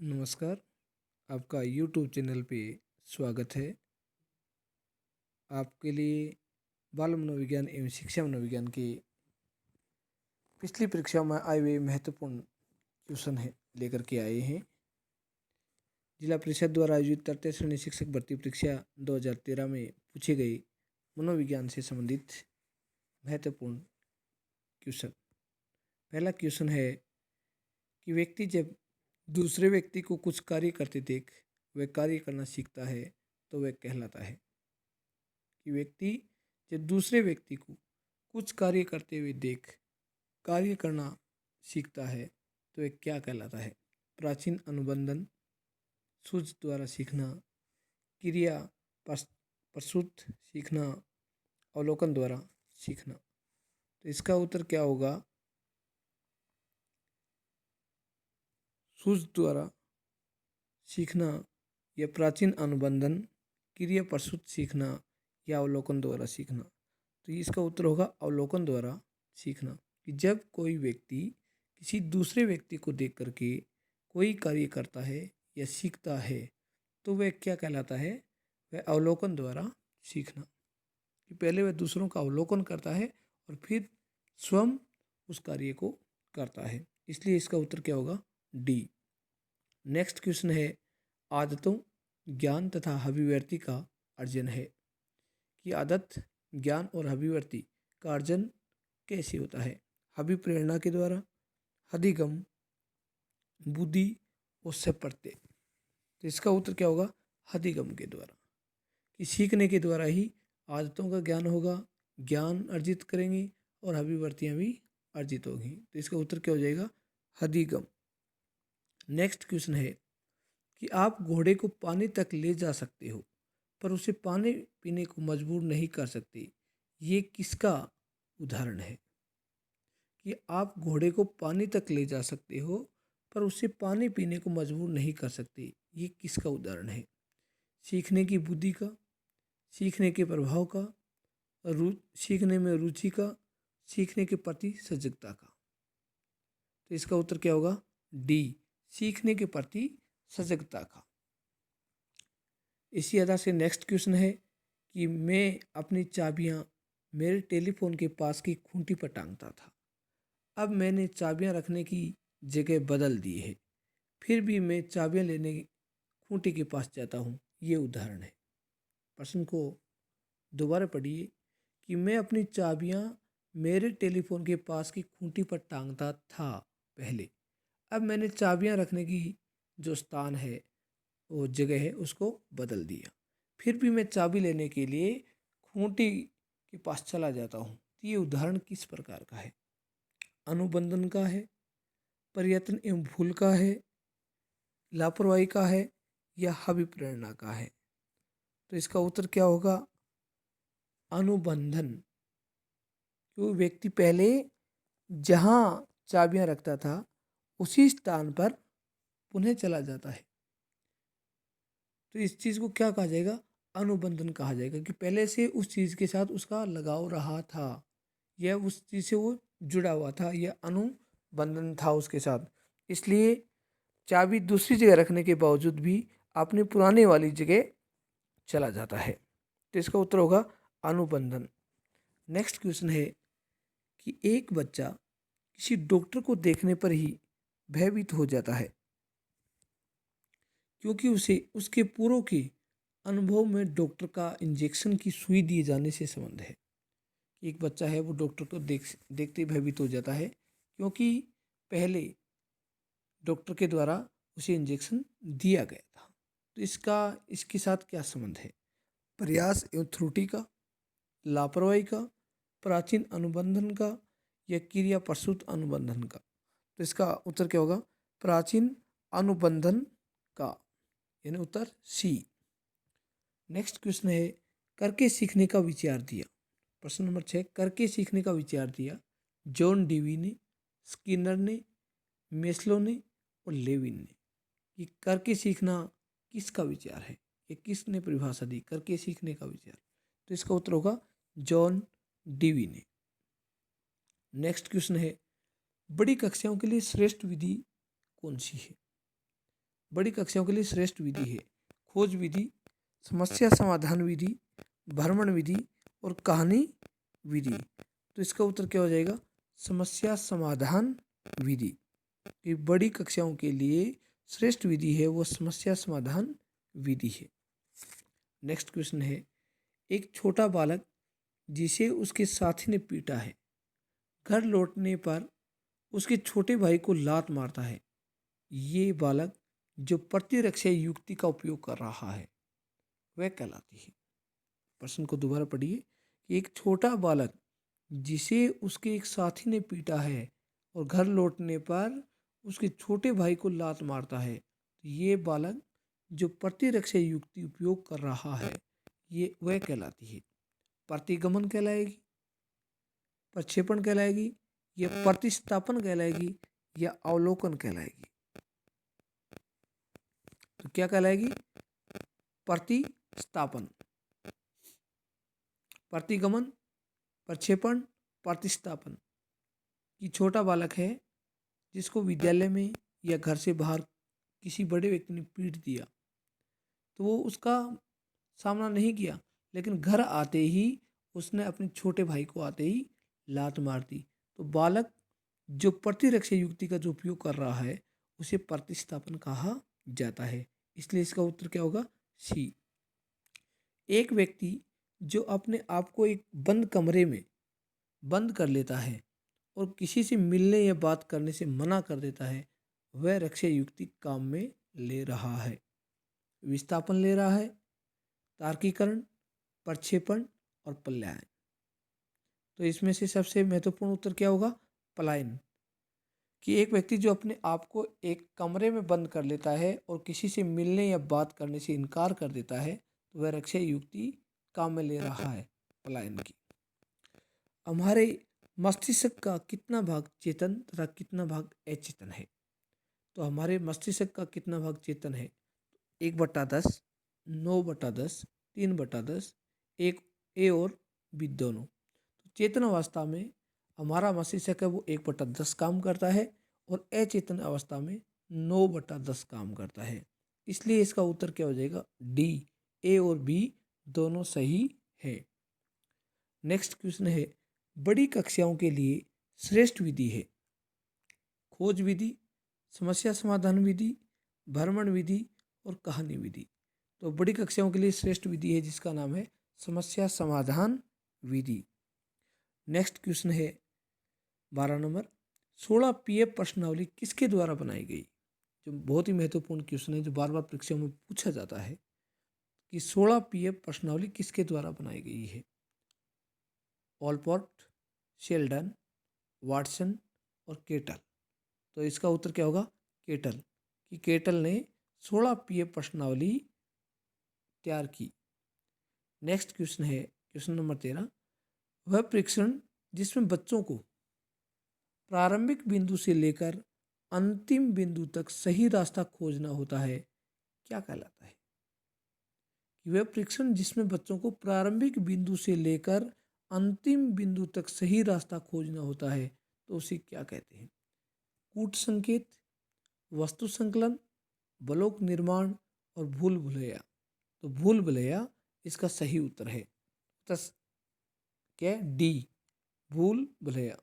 नमस्कार। आपका YouTube channel पे स्वागत है। आपके लिए बाल मनोविज्ञान एवं शिक्षा मनोविज्ञान की पिछली परीक्षा में आए हुए महत्वपूर्ण क्वेश्चन है लेकर के आए हैं। जिला परिषद द्वारा आयोजित तृतीय श्रेणी शिक्षक भर्ती परीक्षा 2013 में पूछे गए मनोविज्ञान से संबंधित महत्वपूर्ण क्वेश्चन। पहला क्वेश्चन है कि व्यक्ति जब दूसरे व्यक्ति को कुछ कार्य करते देख वह कार्य करना सीखता है तो वह कहलाता है। कि व्यक्ति जब दूसरे व्यक्ति को कुछ कार्य करते हुए देख कार्य करना सीखता है तो वह क्या कहलाता है? प्राचीन अनुबंधन, सूझ द्वारा सीखना, क्रिया प्रसूत सीखना, अवलोकन द्वारा सीखना। तो इसका उत्तर क्या होगा? सूझ द्वारा सीखना या प्राचीन अनुबंधन, क्रिया प्रसूत सीखना या अवलोकन द्वारा सीखना। तो इसका उत्तर होगा अवलोकन द्वारा सीखना। कि जब कोई व्यक्ति किसी दूसरे व्यक्ति को देख करके कोई कार्य करता है या सीखता है तो वह क्या कहलाता है? वह अवलोकन द्वारा सीखना। कि पहले वह दूसरों का अवलोकन करता है और फिर स्वयं उस कार्य को करता है। इसलिए इसका उत्तर क्या होगा? डी। नेक्स्ट क्वेश्चन है आदतों, ज्ञान तथा अभिव्यक्ति का अर्जन है। कि आदत, ज्ञान और अभिव्यक्ति का अर्जन कैसे होता है? अभिप्रेरणा के द्वारा, अधिगम, बुद्धि और प्रत्यय। तो इसका उत्तर क्या होगा? अधिगम के द्वारा। कि सीखने के द्वारा ही आदतों का ज्ञान होगा, ज्ञान अर्जित करेंगे और अभिव्यक्तियाँ भी अर्जित होगी। तो इसका उत्तर क्या हो जाएगा? अधिगम। नेक्स्ट क्वेश्चन है कि आप घोड़े को पानी तक ले जा सकते हो पर उसे पानी पीने को मजबूर नहीं कर सकते। ये किसका उदाहरण है? कि आप घोड़े को पानी तक ले जा सकते हो पर उसे पानी पीने को मजबूर नहीं कर सकते। ये किसका उदाहरण है? सीखने की बुद्धि का, सीखने के प्रभाव का, सीखने में रुचि का, सीखने के प्रति सजगता का। तो इसका उत्तर क्या होगा? डी, सीखने के प्रति सजगता का। इसी आधार से नेक्स्ट क्वेश्चन है कि मैं अपनी चाबियां मेरे टेलीफोन के पास की खूंटी पर टांगता था। अब मैंने चाबियां रखने की जगह बदल दी है, फिर भी मैं चाबियां लेने खूंटी के पास जाता हूँ। ये उदाहरण है। प्रश्न को दोबारा पढ़िए। कि मैं अपनी चाबियां मेरे टेलीफोन के पास की खूंटी पर टांगता था पहले, अब मैंने चाबियां रखने की जो स्थान है वो जगह है उसको बदल दिया, फिर भी मैं चाबी लेने के लिए खूंटी के पास चला जाता हूँ। तो ये उदाहरण किस प्रकार का है? अनुबंधन का है, प्रयत्न एवं भूल का है, लापरवाही का है या अभिप्रेरणा का है? तो इसका उत्तर क्या होगा? अनुबंधन। क्यों? व्यक्ति पहले जहाँ चाबियां रखता था उसी स्थान पर पुनः चला जाता है। तो इस चीज़ को क्या कहा जाएगा? अनुबंधन कहा जाएगा। कि पहले से उस चीज़ के साथ उसका लगाव रहा था या उस चीज़ से वो जुड़ा हुआ था, यह अनुबंधन था उसके साथ। इसलिए चाबी दूसरी जगह रखने के बावजूद भी अपनी पुराने वाली जगह चला जाता है। तो इसका उत्तर होगा अनुबंधन। नेक्स्ट क्वेश्चन है कि एक बच्चा किसी डॉक्टर को देखने पर ही भयभीत हो जाता है क्योंकि उसे उसके पूर्व के अनुभव में डॉक्टर का इंजेक्शन की सुई दिए जाने से संबंध है। एक बच्चा है वो डॉक्टर को देखते ही भयभीत हो जाता है क्योंकि पहले डॉक्टर के द्वारा उसे इंजेक्शन दिया गया था। तो इसके साथ क्या संबंध है? प्रयास एवं त्रुटि का, लापरवाही का, प्राचीन अनुबंधन का या क्रिया प्रसूत अनुबंधन का? तो इसका उत्तर क्या होगा? प्राचीन अनुबंधन का, यानी उत्तर सी। नेक्स्ट क्वेश्चन है करके सीखने का विचार दिया। प्रश्न नंबर 6, करके सीखने का विचार दिया जॉन डीवी ने, स्किनर ने, मेस्लो ने और लेविन ने। कि करके सीखना किसका विचार है? ये किसने परिभाषा दी करके सीखने का विचार? तो इसका उत्तर होगा जॉन डीवी ने। नेक्स्ट क्वेश्चन है बड़ी कक्षाओं के लिए श्रेष्ठ विधि कौन सी है? बड़ी कक्षाओं के लिए श्रेष्ठ विधि है? खोज विधि, समस्या समाधान विधि, भ्रमण विधि और कहानी विधि। तो इसका उत्तर क्या हो जाएगा? समस्या समाधान विधि। ये बड़ी कक्षाओं के लिए श्रेष्ठ विधि है वो समस्या समाधान विधि है। नेक्स्ट क्वेश्चन है, एक छोटा बालक जिसे उसके साथी ने पीटा है, घर लौटने पर उसके छोटे भाई को लात मारता है। ये बालक जो प्रतिरक्षा युक्ति का उपयोग कर रहा है वह कहलाती है। प्रश्न को दोबारा पढ़िए कि एक छोटा बालक जिसे उसके एक साथी ने पीटा है और घर लौटने पर उसके छोटे भाई को लात मारता है, तो ये बालक जो प्रतिरक्षा युक्ति उपयोग कर रहा है ये वह कहलाती है। प्रतिगमन कहलाएगी, प्रक्षेपण कहलाएगी, या प्रतिस्थापन कहलाएगी, या अवलोकन कहलाएगी? तो क्या कहलाएगी? प्रतिस्थापन। प्रतिगमन, प्रक्षेपण, प्रतिस्थापन। कि छोटा बालक है जिसको विद्यालय में या घर से बाहर किसी बड़े व्यक्ति ने पीट दिया, तो वो उसका सामना नहीं किया, लेकिन घर आते ही उसने अपने छोटे भाई को आते ही लात मार दी। तो बालक जो प्रतिरक्षा युक्ति का जो उपयोग कर रहा है उसे प्रतिस्थापन कहा जाता है। इसलिए इसका उत्तर क्या होगा? सी। एक व्यक्ति जो अपने आप को एक बंद कमरे में बंद कर लेता है और किसी से मिलने या बात करने से मना कर देता है, वह रक्षा युक्ति काम में ले रहा है। विस्थापन ले रहा है, तार्किकरण, प्रक्षेपण और पलायन। तो इसमें से सबसे महत्वपूर्ण उत्तर क्या होगा? पलायन। कि एक व्यक्ति जो अपने आप को एक कमरे में बंद कर लेता है और किसी से मिलने या बात करने से इनकार कर देता है, तो वह रक्षा युक्ति काम में ले रहा है, पलायन की। हमारे मस्तिष्क का कितना भाग चेतन तथा कितना भाग अचेतन है? तो हमारे मस्तिष्क का कितना भाग चेतन है? 1/10, 9/10, 3/10, एक ए और बी दोनों। तो चेतन अवस्था में हमारा मस्तिष्क है वो 1/10 काम करता है और अचेतन अवस्था में 9/10 काम करता है। इसलिए इसका उत्तर क्या हो जाएगा? डी, ए और बी दोनों सही है। नेक्स्ट क्वेश्चन है, बड़ी कक्षाओं के लिए श्रेष्ठ विधि है? खोज विधि, समस्या समाधान विधि, भ्रमण विधि और कहानी विधि। तो बड़ी कक्षाओं के लिए श्रेष्ठ विधि है जिसका नाम है समस्या समाधान विधि। नेक्स्ट क्वेश्चन है 12 नंबर, 16 पीएफ प्रश्नावली किसके द्वारा बनाई गई? जो बहुत ही महत्वपूर्ण क्वेश्चन है जो बार बार परीक्षाओं में पूछा जाता है कि 16 पीएफ प्रश्नावली किसके द्वारा बनाई गई है? ऑलपोर्ट, शेल्डन, वाटसन और केटल। तो इसका उत्तर क्या होगा? केटल। कि केटल ने 16 पीएफ प्रश्नावली तैयार की। नेक्स्ट क्वेश्चन है क्वेश्चन नंबर 13, वह परीक्षण जिसमें बच्चों को प्रारंभिक बिंदु से लेकर अंतिम बिंदु तक सही रास्ता खोजना होता है क्या कहलाता है? कि वह परीक्षण जिसमें बच्चों को प्रारंभिक बिंदु से लेकर अंतिम बिंदु तक सही रास्ता खोजना होता है तो उसे क्या कहते हैं? कूट संकेत, वस्तु संकलन, ब्लॉक निर्माण और भूल भुलैया। तो भूल भुलैया इसका सही उत्तर है। क्या? डी, भूल भुलैया।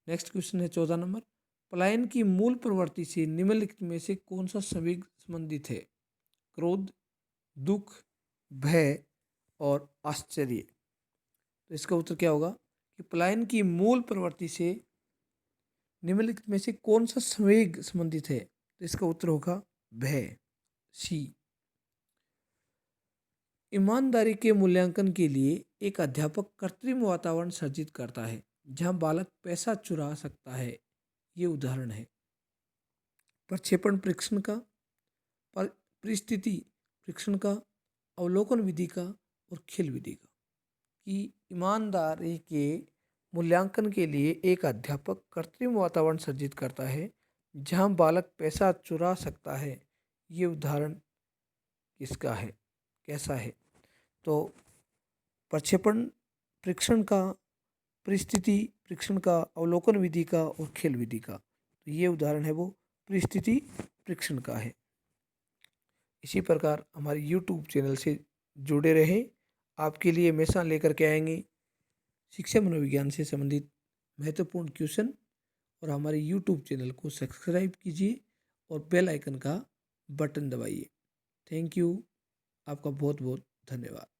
नेक्स्ट क्वेश्चन है 14 नंबर, पलायन की मूल प्रवृत्ति से निम्नलिखित में से कौन सा संवेग संबंधित है? क्रोध, दुख, भय और आश्चर्य। तो इसका उत्तर क्या होगा कि पलायन की मूल प्रवृत्ति से निम्नलिखित में से कौन सा संवेग संबंधित है? तो इसका उत्तर होगा भय, सी। ईमानदारी के मूल्यांकन के लिए एक अध्यापक कृत्रिम वातावरण सर्जित करता है जहां बालक पैसा चुरा सकता है। ये उदाहरण है प्रक्षेपण परीक्षण का, परिस्थिति परीक्षण का, अवलोकन विधि का और खेल विधि का। कि ईमानदारी के मूल्यांकन के लिए एक अध्यापक कृत्रिम वातावरण सर्जित करता है जहां बालक पैसा चुरा सकता है। ये उदाहरण किसका है, कैसा है? तो प्रक्षेपण परीक्षण का, परिस्थिति परीक्षण का, अवलोकन विधि का और खेल विधि का। तो ये उदाहरण है वो परिस्थिति परीक्षण का है। इसी प्रकार हमारे यूट्यूब चैनल से जुड़े रहें। आपके लिए हमेशा लेकर के आएंगे शिक्षा मनोविज्ञान से संबंधित महत्वपूर्ण क्वेश्चन। और हमारे यूट्यूब चैनल को सब्सक्राइब कीजिए और बेल आइकन का बटन दबाइए। Thank you. आपका बहुत बहुत धन्यवाद।